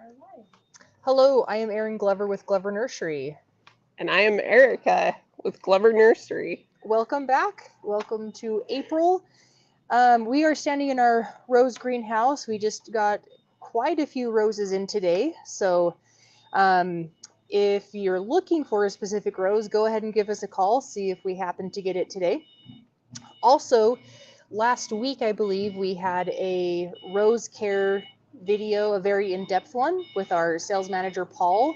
are live. Hello, I am Erin Glover with Glover Nursery. And I am Erica with Glover Nursery. Welcome back. Welcome to April. We are standing in our rose greenhouse. We just got quite a few roses in today. So um, if you're looking for a specific rose, go ahead and give us a call, see if we happen to get it today. Also, last week, I believe, we had a rose care video, a very in-depth one with our sales manager, Paul,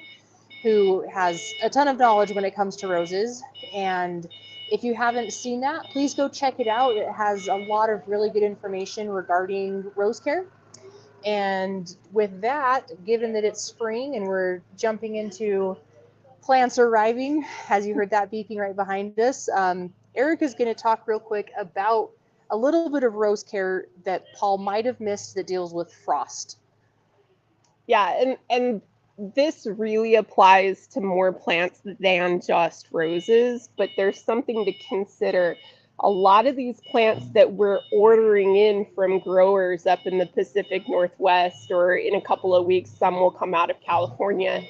who has a ton of knowledge when it comes to roses. And if you haven't seen that, please go check it out. It has a lot of really good information regarding rose care. And with that, given that it's spring and we're jumping into plants arriving, as you heard that beeping right behind us, Eric is going to talk real quick about a little bit of rose care that Paul might have missed that deals with frost. Yeah, and this really applies to more plants than just roses, but there's something to consider. A lot of these plants that we're ordering in from growers up in the Pacific Northwest, or in a couple of weeks, some will come out of California.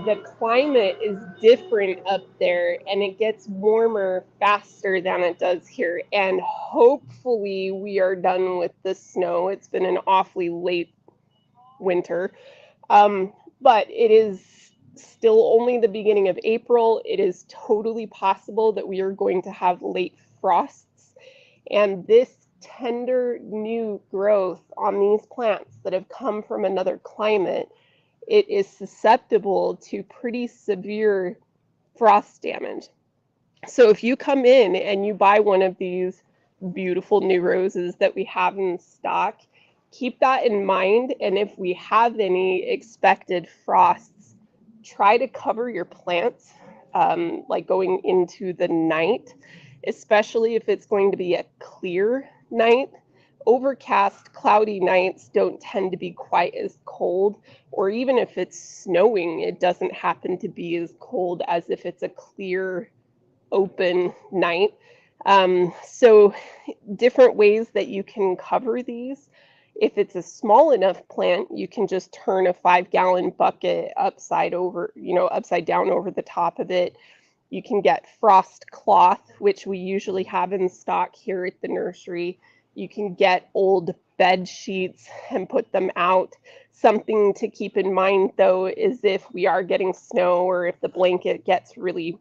The climate is different up there and it gets warmer faster than it does here. And hopefully, we are done with the snow. It's been an awfully late winter. But it is still only the beginning of April. It is totally possible that we are going to have late frosts. And this tender new growth on these plants that have come from another climate, it is susceptible to pretty severe frost damage. So if you come in and you buy one of these beautiful new roses that we have in stock, keep that in mind. And if we have any expected frosts, try to cover your plants, like going into the night, especially if it's going to be a clear night. Overcast, cloudy nights don't tend to be quite as cold, or even if it's snowing, it doesn't happen to be as cold as if it's a clear, open night. So different ways that you can cover these. If it's a small enough plant, you can just turn a 5-gallon bucket upside down over the top of it. You can get frost cloth, which we usually have in stock here at the nursery. You can get old bed sheets and put them out. Something to keep in mind, though, is if we are getting snow or if the blanket gets really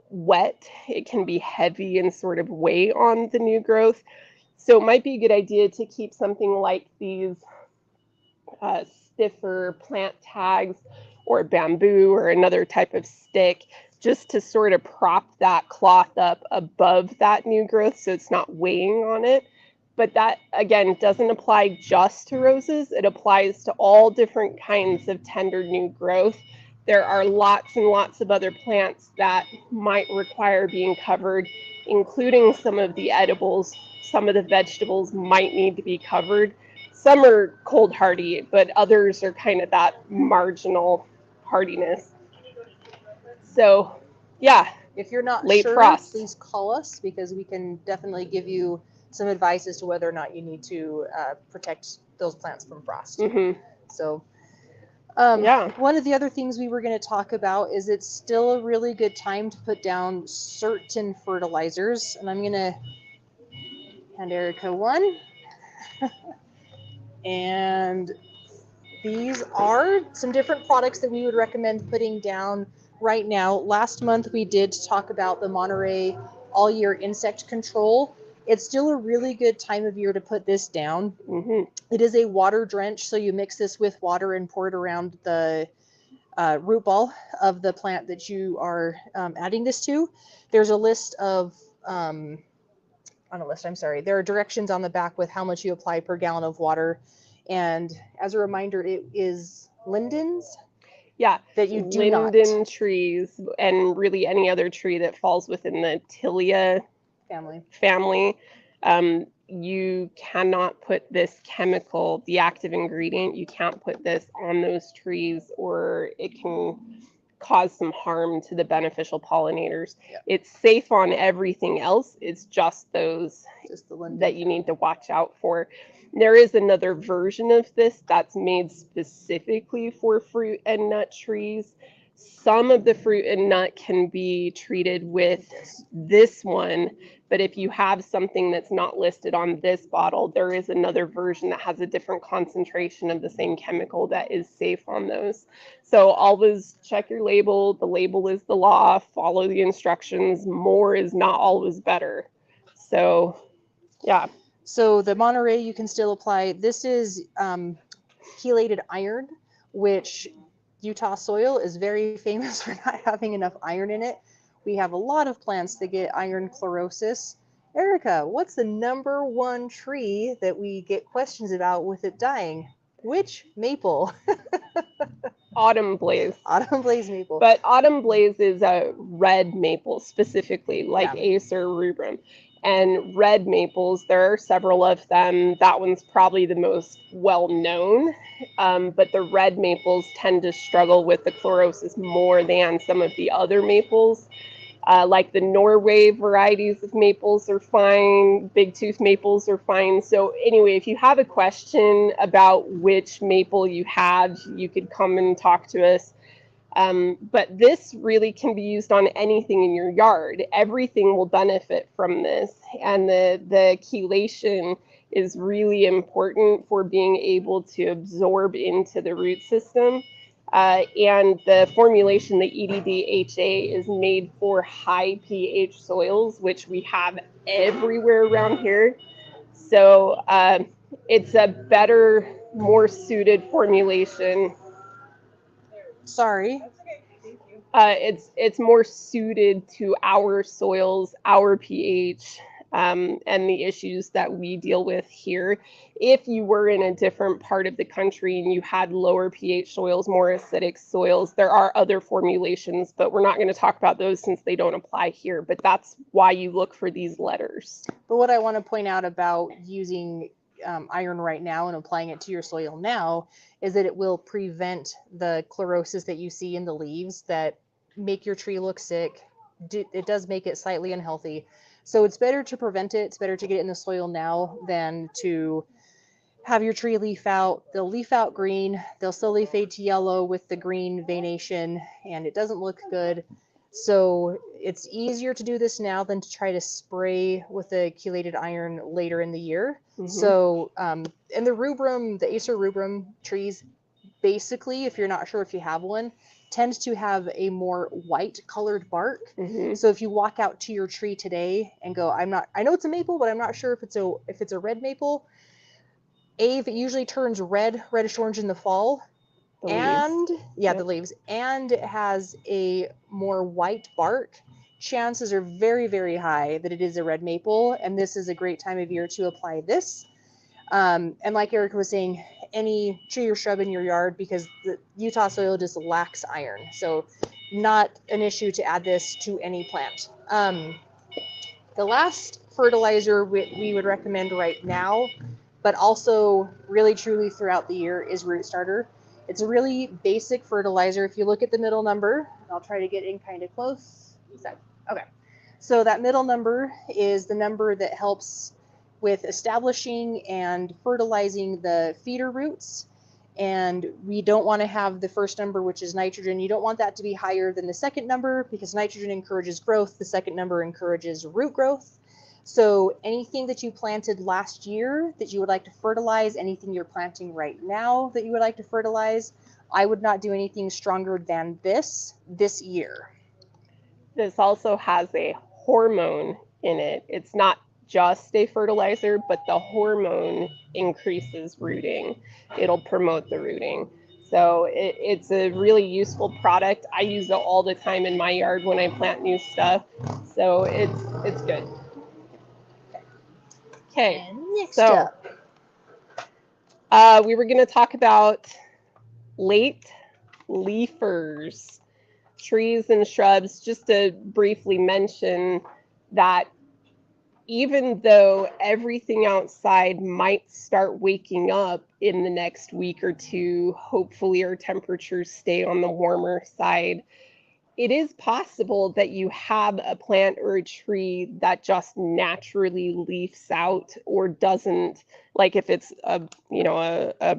wet, it can be heavy and sort of weigh on the new growth. So it might be a good idea to keep something like these stiffer plant tags or bamboo or another type of stick, just to sort of prop that cloth up above that new growth so it's not weighing on it. But that, again, doesn't apply just to roses. It applies to all different kinds of tender new growth. There are lots and lots of other plants that might require being covered, including some of the edibles. Some of the vegetables might need to be covered. Some are cold hardy, but others are kind of that marginal hardiness. So, yeah. If you're not Late sure, frost. please call us because we can definitely give you some advice as to whether or not you need to protect those plants from frost. Mm-hmm. So, Yeah. one of the other things we were going to talk about is it's still a really good time to put down certain fertilizers. And I'm going to hand Erica one. And these are some different products that we would recommend putting down right now. Last month we did talk about the Monterey all year insect control. It's still a really good time of year to put this down. Mm-hmm. It is a water drench, so you mix this with water and pour it around the root ball of the plant that you are adding this to. There's a list of there are directions on the back with how much you apply per gallon of water. And as a reminder, it is lindens. Yeah, that you do linden not trees and really any other tree that falls within the Tilia family. You cannot put this chemical, the active ingredient, you can't put this on those trees or it can cause some harm to the beneficial pollinators. Yeah. It's safe on everything else. It's just those just the linden that you need to watch out for. There is another version of this that's made specifically for fruit and nut trees. Some of the fruit and nut can be treated with this one, but if you have something that's not listed on this bottle, there is another version that has a different concentration of the same chemical that is safe on those. So always check your label. The label is the law. Follow the instructions. More is not always better. So, yeah. So the Monterey you can still apply. This is chelated iron, which Utah soil is very famous for not having enough iron in it. We have a lot of plants that get iron chlorosis. Erica, what's the number one tree that we get questions about with it dying? Which maple? Autumn blaze. Autumn blaze maple. But autumn blaze is a red maple specifically, like Yeah. Acer rubrum. And red maples, there are several of them. That one's probably the most well known. But the red maples tend to struggle with the chlorosis more than some of the other maples. Like the Norway varieties of maples are fine, big tooth maples are fine. So anyway, if you have a question about which maple you have, you could come and talk to us. But this really can be used on anything in your yard. Everything will benefit from this. And the chelation is really important for being able to absorb into the root system. And the formulation, the EDDHA, is made for high pH soils, which we have everywhere around here. So it's a better, more suited formulation. Sorry. It's more suited to our soils, our pH, and the issues that we deal with here. If you were in a different part of the country and you had lower pH soils, more acidic soils, there are other formulations, but we're not going to talk about those since they don't apply here. But that's why you look for these letters. But what I want to point out about using iron right now and applying it to your soil now is that it will prevent the chlorosis that you see in the leaves that make your tree look sick. It does make it slightly unhealthy. So it's better to prevent it. It's better to get it in the soil now than to have your tree leaf out. They'll leaf out green. They'll slowly fade to yellow with the green veination, and it doesn't look good. So it's easier to do this now than to try to spray with a chelated iron later in the year. Mm-hmm. So, and the rubrum, the Acer rubrum trees, basically, if you're not sure if you have one, tends to have a more white colored bark. Mm-hmm. So if you walk out to your tree today and go, I know it's a maple, but I'm not sure if it's a red maple. It usually turns reddish orange in the fall. The leaves, and it has a more white bark. Chances are very, very high that it is a red maple, and this is a great time of year to apply this. And like Erica was saying, any tree or shrub in your yard, because the Utah soil just lacks iron. So not an issue to add this to any plant. The last fertilizer we would recommend right now, but also really truly throughout the year, is Root Starter. It's a really basic fertilizer. If you look at the middle number, I'll try to get in kind of close. Okay. So that middle number is the number that helps with establishing and fertilizing the feeder roots. And we don't want to have the first number, which is nitrogen. You don't want that to be higher than the second number because nitrogen encourages growth. The second number encourages root growth. So anything that you planted last year that you would like to fertilize, anything you're planting right now that you would like to fertilize, I would not do anything stronger than this year. This also has a hormone in it. It's not just a fertilizer, but the hormone increases rooting. It'll promote the rooting. So it's a really useful product. I use it all the time in my yard when I plant new stuff. So it's good. Okay, next up. We were going to talk about late leafers, trees and shrubs. Just to briefly mention that even though everything outside might start waking up in the next week or two, hopefully our temperatures stay on the warmer side. it is possible that you have a plant or a tree that just naturally leaves out or doesn't, like if it's a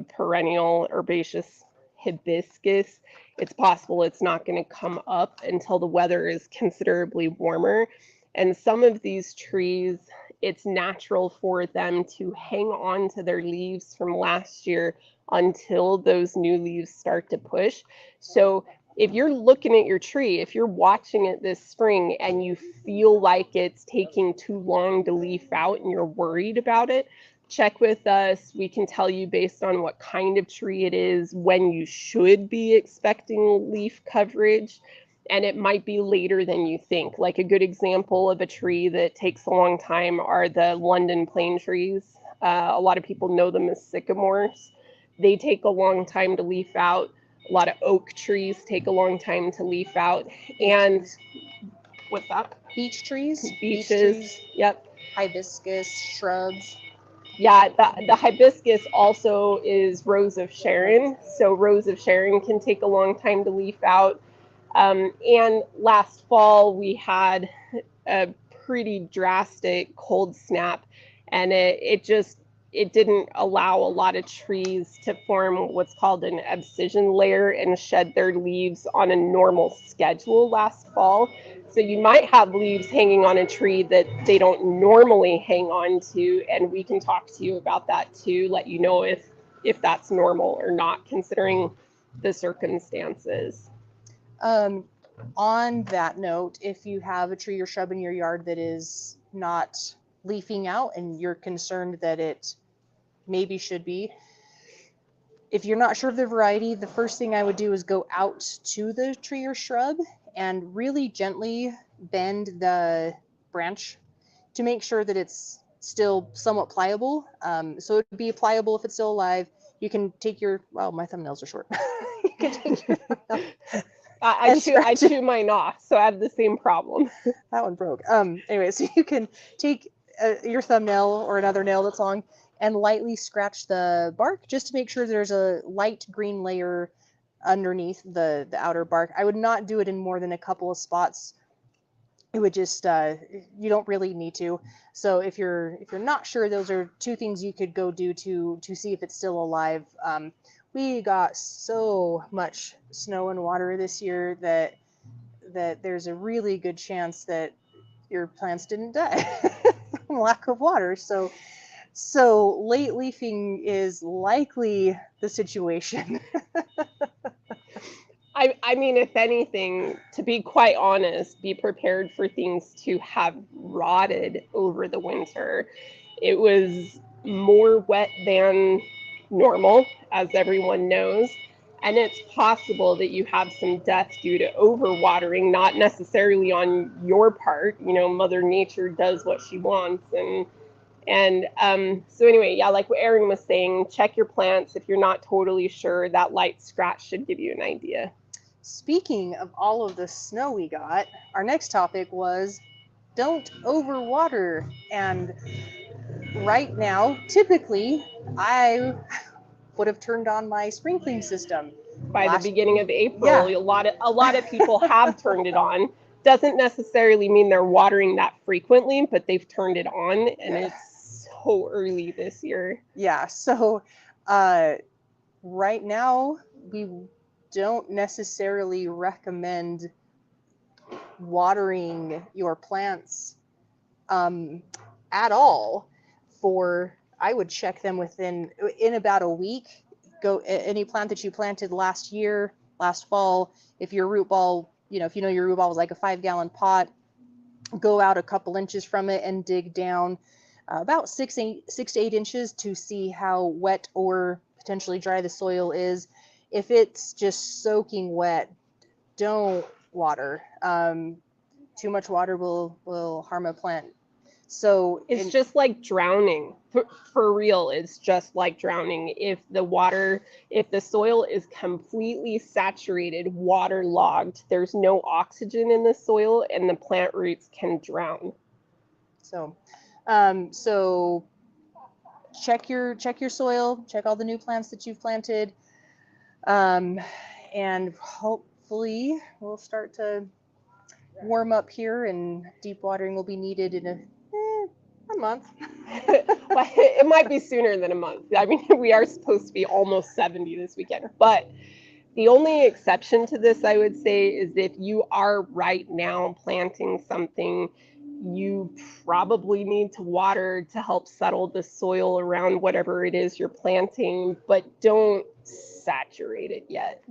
perennial herbaceous hibiscus, it's possible it's not going to come up until the weather is considerably warmer. And some of these trees, it's natural for them to hang on to their leaves from last year until those new leaves start to push. So if you're looking at your tree, if you're watching it this spring and you feel like it's taking too long to leaf out and you're worried about it, check with us. We can tell you based on what kind of tree it is, when you should be expecting leaf coverage. And it might be later than you think. Like a good example of a tree that takes a long time are the London plane trees. A lot of people know them as sycamores. They take a long time to leaf out. A lot of oak trees take a long time to leaf out. And what's that? Beech trees. Beeches. Trees, Yep. hibiscus, shrubs. Yeah, the hibiscus also is Rose of Sharon. So Rose of Sharon can take a long time to leaf out. And last fall we had a pretty drastic cold snap, and it didn't allow a lot of trees to form what's called an abscission layer and shed their leaves on a normal schedule last fall. So you might have leaves hanging on a tree that they don't normally hang on to, and we can talk to you about that too, let you know if that's normal or not, considering the circumstances. On that note, if you have a tree or shrub in your yard that is not leafing out and you're concerned that it maybe should be, if you're not sure of the variety, the first thing I would do is go out to the tree or shrub and really gently bend the branch to make sure that it's still somewhat pliable. So it would be pliable if it's still alive. You can take your, well, my thumbnails are short. You can take your thumbnail. I chew mine off, so I have the same problem. That one broke. Anyway, so you can take your thumbnail or another nail that's long and lightly scratch the bark just to make sure there's a light green layer underneath the outer bark. I would not do it in more than a couple of spots. It would just you don't really need to. So if you're not sure, those are two things you could go do to see if it's still alive. We got so much snow and water this year that there's a really good chance that your plants didn't die from lack of water. So late leafing is likely the situation. I mean, if anything, to be quite honest, be prepared for things to have rotted over the winter. It was more wet than normal, as everyone knows. And it's possible that you have some death due to overwatering, not necessarily on your part. You know, Mother Nature does what she wants. And so anyway, yeah, like what Erin was saying, check your plants. If you're not totally sure, that light scratch should give you an idea. Speaking of all of the snow we got, our next topic was don't overwater. And right now, typically, I would have turned on my sprinkling system. By the beginning of April, yeah. a lot of people have turned it on. Doesn't necessarily mean they're watering that frequently, but they've turned it on, and it's so early this year. Yeah, so right now, we don't necessarily recommend watering your plants at all. I would check them in about a week. Go any plant that you planted last fall, if your root ball, if you know your root ball was like a 5-gallon pot, go out a couple inches from it and dig down about 6 to 8 inches to see how wet or potentially dry the soil is. If it's just soaking wet, don't water. Too much water will harm a plant. So it's just like drowning. For real, it's just like drowning. If the soil is completely saturated, waterlogged, there's no oxygen in the soil, and the plant roots can drown. So check your soil, check all the new plants that you've planted, and hopefully we'll start to warm up here, and deep watering will be needed in a month. Well, it might be sooner than a month. I mean, we are supposed to be almost 70 this weekend. But the only exception to this, I would say, is if you are right now planting something, you probably need to water to help settle the soil around whatever it is you're planting, but don't saturate it yet.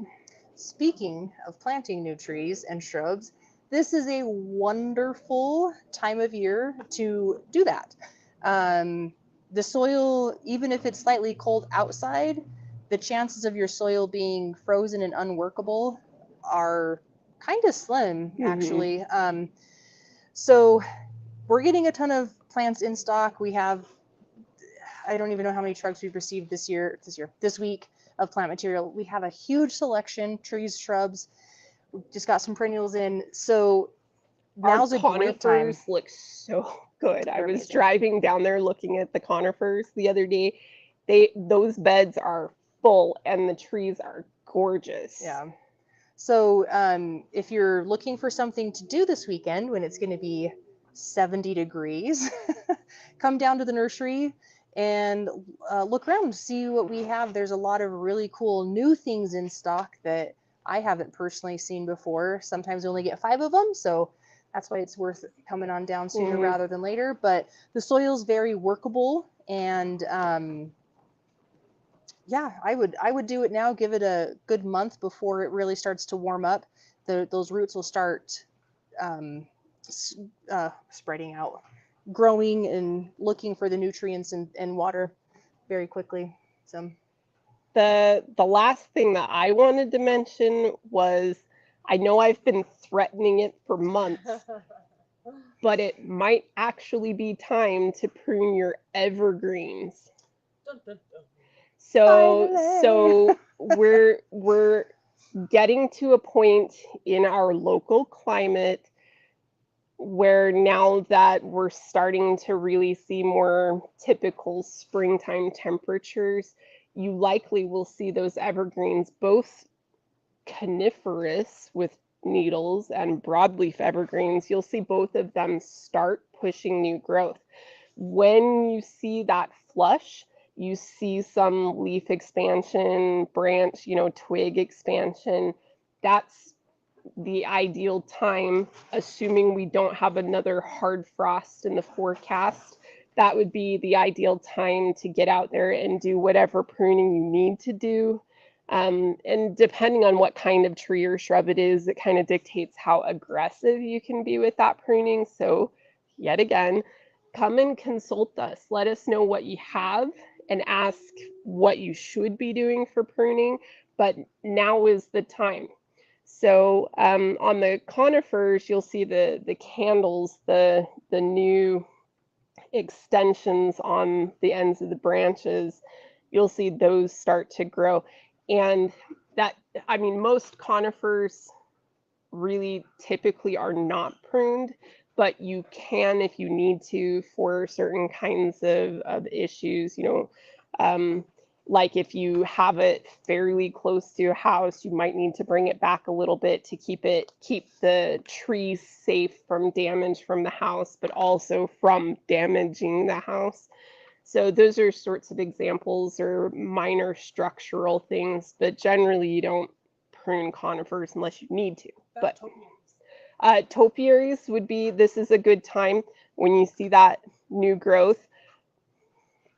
Speaking of planting new trees and shrubs, this is a wonderful time of year to do that. The soil, even if it's slightly cold outside, the chances of your soil being frozen and unworkable are kind of slim, actually. So we're getting a ton of plants in stock. We have, I don't even know how many trucks we've received this week of plant material. We have a huge selection, trees, shrubs. We just got some perennials in. So now's a great time. Conifers look so good. I They're was amazing. driving down there looking at the conifers the other day. Those beds are full and the trees are gorgeous. Yeah. So if you're looking for something to do this weekend when it's going to be 70 degrees, come down to the nursery and look around, see what we have. There's a lot of really cool new things in stock that I haven't personally seen before. Sometimes we only get 5 of them, so that's why it's worth coming on down sooner rather than later. But the soil's very workable, and yeah, I would do it now. Give it a good month before it really starts to warm up. Those roots will start spreading out, growing and looking for the nutrients and water very quickly. So the last thing that I wanted to mention was, I know I've been threatening it for months, but it might actually be time to prune your evergreens. So we're getting to a point in our local climate where now that we're starting to really see more typical springtime temperatures, you likely will see those evergreens, both coniferous with needles and broadleaf evergreens, you'll see both of them start pushing new growth. When you see that flush, you see some leaf expansion, branch, twig expansion. That's the ideal time, assuming we don't have another hard frost in the forecast. That would be the ideal time to get out there and do whatever pruning you need to do. And depending on what kind of tree or shrub it is, it kind of dictates how aggressive you can be with that pruning. So yet again, come and consult us. Let us know what you have and ask what you should be doing for pruning, but now is the time. So on the conifers, you'll see the candles, the new extensions on the ends of the branches. You'll see those start to grow. And that, I mean, most conifers really typically are not pruned, but you can if you need to for certain kinds of issues, like if you have it fairly close to your house, you might need to bring it back a little bit to keep the trees safe from damage from the house, but also from damaging the house. So those are sorts of examples or minor structural things, but generally you don't prune conifers unless you need to. But topiaries would be, this is a good time when you see that new growth.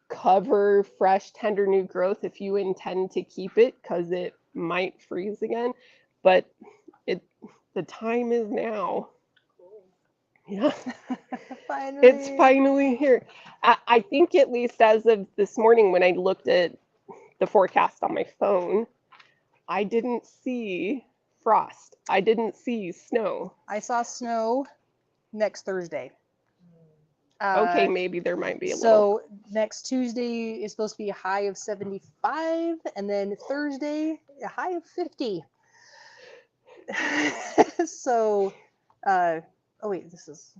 Cover fresh, tender new growth if you intend to keep it, because it might freeze again. But the time is now. Yeah. finally. It's finally here. I think, at least as of this morning when I looked at the forecast on my phone, I didn't see frost. I didn't see snow. I saw snow next Thursday. Okay, maybe there might be a little. So next Tuesday is supposed to be a high of 75, and then Thursday a high of 50. So, oh wait, this is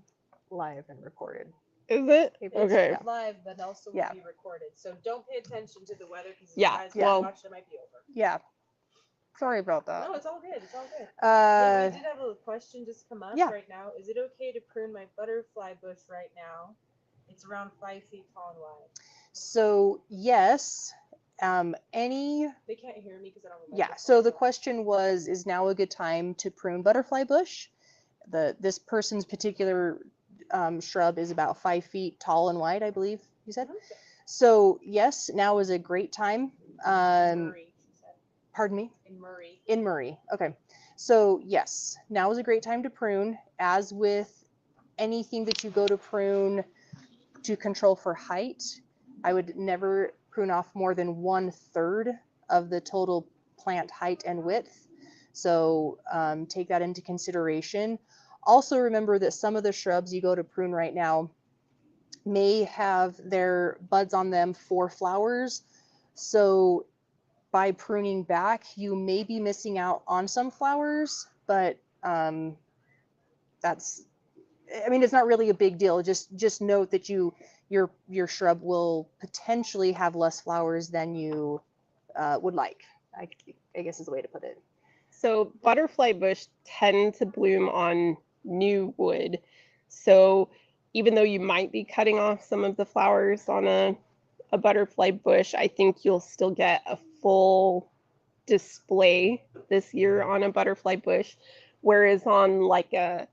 live and recorded. Is it? It's Okay. Live, but also will be recorded. So don't pay attention to the weather because Yeah, guys well, watch, it might be over. Yeah. Sorry about No, that. it's all good. It's all good. Hey, Uh, we did have a question just come up yeah. right now. Is it okay to prune my butterfly bush right now? It's around 5 feet tall and wide. So yes, any They can't hear me because I don't have a yeah. microphone. So the question was, is now a good time to prune butterfly bush? This person's particular shrub is about 5 feet tall and wide, I believe you said. Mhm. So yes, now is a great time. In Murray, she said. Pardon me? In Murray. In Murray. Okay. So yes, now is a great time to prune. As with anything that you go to prune to control for height, I would never prune off more than 1/3 of the total plant height and width. So take that into consideration. Also remember that some of the shrubs you go to prune right now may have their buds on them for flowers. So by pruning back, you may be missing out on some flowers, but that's, I mean, it's not really a big deal. Just note that your shrub will potentially have less flowers than you would like. I guess is the way to put it. So butterfly bush tend to bloom on new wood. So even though you might be cutting off some of the flowers on a butterfly bush, I think you'll still get a full display this year on a butterfly bush. Whereas on like a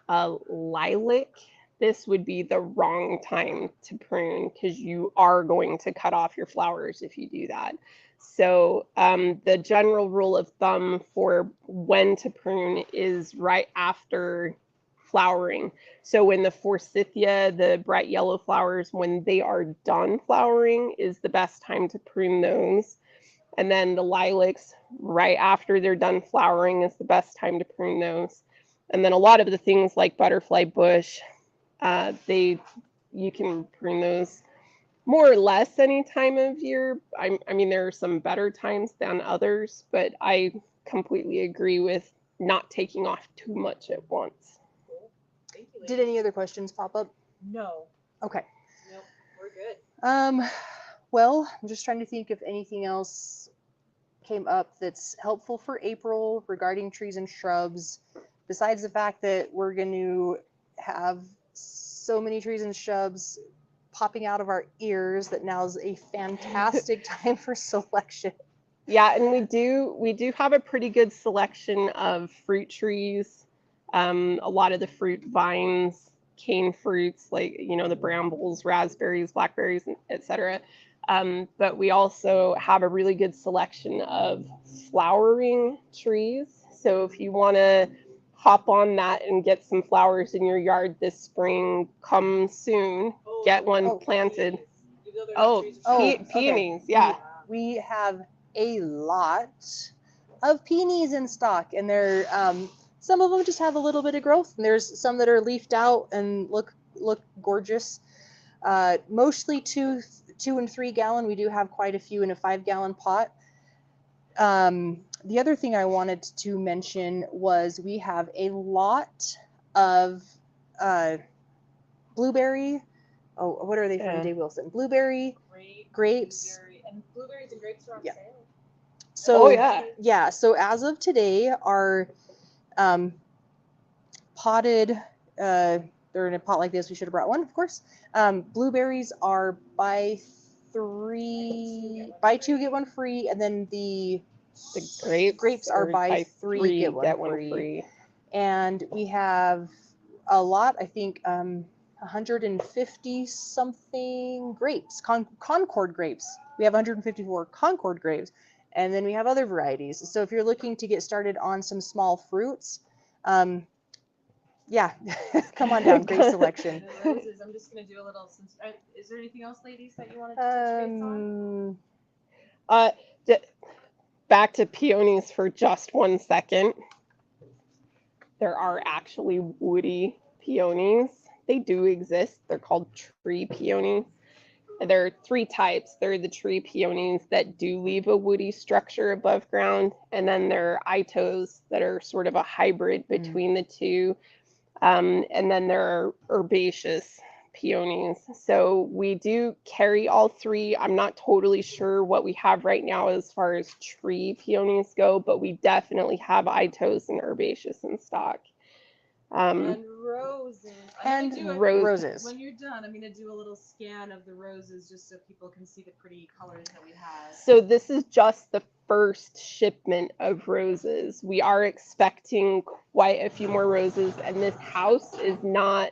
lilac, this would be the wrong time to prune because you are going to cut off your flowers if you do that. So the general rule of thumb for when to prune is right after flowering. So when the forsythia, the bright yellow flowers, when they are done flowering is the best time to prune those. And then the lilacs, right after they're done flowering is the best time to prune those. And then a lot of the things like butterfly bush, you can prune those more or less any time of year. I mean, there are some better times than others, but I completely agree with not taking off too much at once. Cool. Thank you, Did ladies. any other questions pop up? No. Okay. Nope. We're good. Well, I'm just trying to think if anything else came up that's helpful for April regarding trees and shrubs, besides the fact that we're going to have so many trees and shrubs popping out of our ears that now's a fantastic time for selection. Yeah, and we do have a pretty good selection of fruit trees. A lot of the fruit vines, cane fruits like the brambles, raspberries, blackberries, etc. But we also have a really good selection of flowering trees. So if you want to hop on that and get some flowers in your yard this spring, come soon. Get one planted. Peonies, yeah. We have a lot of peonies in stock, and they're some of them just have a little bit of growth, and there's some that are leafed out and look gorgeous. Mostly 2 and 3 gallon. We do have quite a few in a 5-gallon pot. The other thing I wanted to mention was we have a lot of blueberry. Oh, what are they from Dave Wilson? Blueberry, grapes. Blueberry, and blueberries and grapes are on sale. So yeah. So as of today, our potted, they're in a pot like this. We should have brought one, of course. Blueberries are buy 2 get one free, and then the grapes are buy 3 get one free. And we have a lot, I think 150 something grapes, Concord grapes. We have 154 Concord grapes, and then we have other varieties. So if you're looking to get started on some small fruits, yeah, come on down. Great selection. The roses, I'm just gonna do a little. Is there anything else, ladies, that you wanted to touch base on? Back to peonies for just 1 second. There are actually woody peonies. They do exist. They're called tree peonies. There are 3 types. There are the tree peonies that do leave a woody structure above ground, and then there are itos that are sort of a hybrid between the two. And then there are herbaceous peonies. So we do carry all three. I'm not totally sure what we have right now as far as tree peonies go, but we definitely have itos and herbaceous in stock. And roses. And roses. roses. When you're done, I'm going to do a little scan of the roses just so people can see the pretty colors that we have. So this is just the first shipment of roses. We are expecting quite a few more roses, and this house is not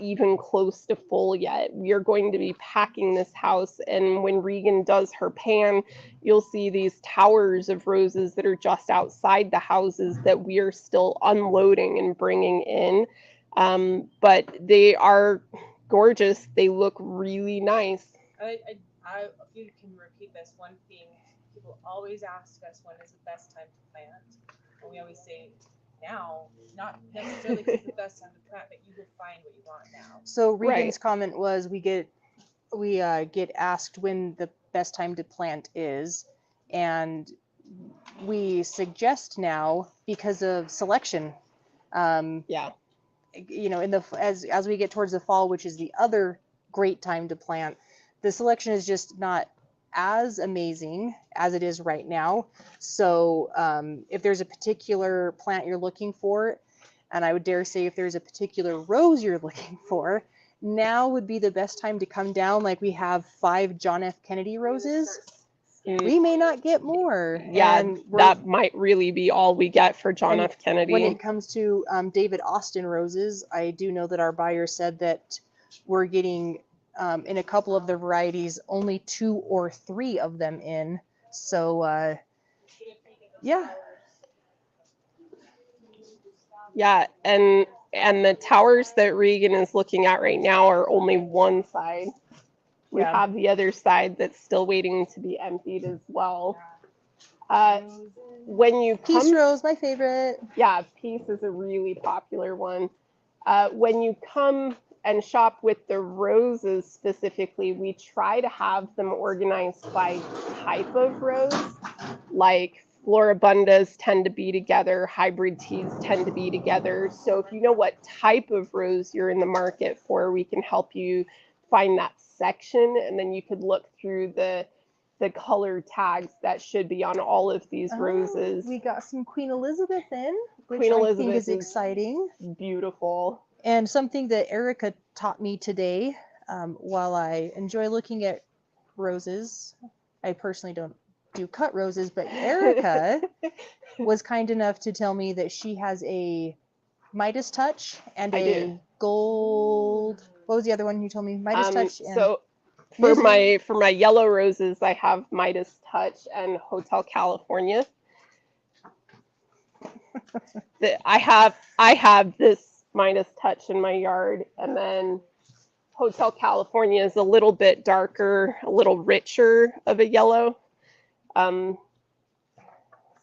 even close to full yet. We are going to be packing this house, and when Regan does her pan, you'll see these towers of roses that are just outside the houses that we are still unloading and bringing in. But they are gorgeous. They look really nice. If you can repeat this one thing, people always ask us when is the best time to plant, and we always say now, not necessarily because it's the best time to plant, but you will find what you want now. So Regan's comment was we get asked when the best time to plant is, and we suggest now because of selection. Yeah. You know, as we get towards the fall, which is the other great time to plant, the selection is just not as amazing as it is right now. So if there's a particular plant you're looking for, and I would dare say if there's a particular rose you're looking for, now would be the best time to come down. Like we have 5 John F. Kennedy roses. We may not get more. Yeah, and that might really be all we get for John F. Kennedy. When it comes to David Austin roses, I do know that our buyer said that we're getting in a couple of the varieties only 2 or 3 of them in. So yeah. Yeah, and the towers that Regan is looking at right now are only one side. We have the other side that's still waiting to be emptied as well. When you come, Peace Rose, my favorite. Yeah, Peace is a really popular one. When you come and shop with the roses specifically, we try to have them organized by type of rose. Like Floribundas tend to be together, hybrid teas tend to be together. So if you know what type of rose you're in the market for, we can help you find that section, and then you could look through the color tags that should be on all of these roses. We got some Queen Elizabeth in, which Queen I Elizabeth think is exciting. Beautiful. And something that Erica taught me today, while I enjoy looking at roses, I personally don't do cut roses, but Erica was kind enough to tell me that she has a Midas touch and a gold. What was the other one you told me? Midas touch. And so for my yellow roses, I have Midas touch and Hotel California. I have this Midas touch in my yard, and then Hotel California is a little bit darker, a little richer of a yellow.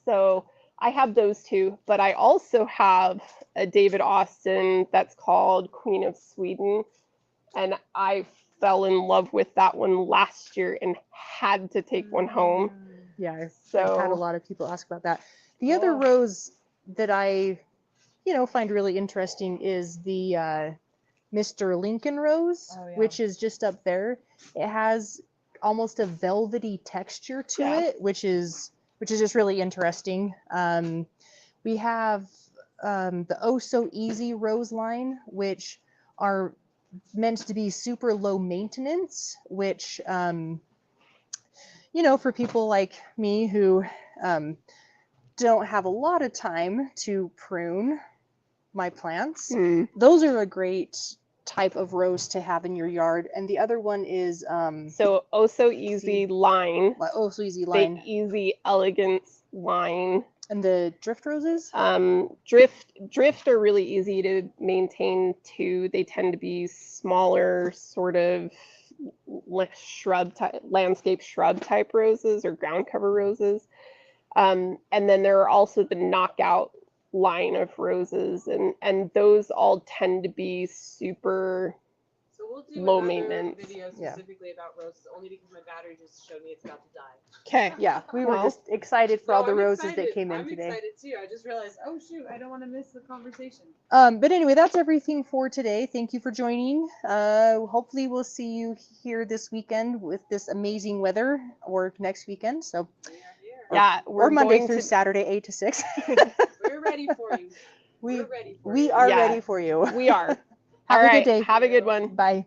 So I have those two, but I also have a David Austin that's called Queen of Sweden, and I fell in love with that one last year and had to take one home. Yeah, I've had a lot of people ask about that. The other rose that I, find really interesting is the Mr. Lincoln rose, which is just up there. It has almost a velvety texture to it, which is just really interesting. We have the Oh So Easy rose line, which are meant to be super low maintenance, which for people like me who don't have a lot of time to prune my plants, those are a great type of rose to have in your yard. And the other one is so Oh So Easy line. Oh So Easy line. The Easy Elegance line. And the drift roses? Drift are really easy to maintain too. They tend to be smaller, sort of landscape shrub type roses or ground cover roses. And then there are also the knockout line of roses, and those all tend to be super We'll do low another maintenance. video Yeah. specifically about roses, only because my battery just showed me it's about to die. Okay. Yeah, we were Well, just excited for all the I'm roses excited. that came in I'm today. excited too. I just realized, oh shoot, I don't want to miss the conversation. But anyway, that's everything for today. Thank you for joining. Hopefully we'll see you here this weekend with this amazing weather, or next weekend. So, We are here. Yeah, we're or Monday going through to. Saturday, 8 to 6. We're ready for you. we We're ready for we you. are Yeah. ready for you. We are. Have All a right. good day. Have a good one. Bye.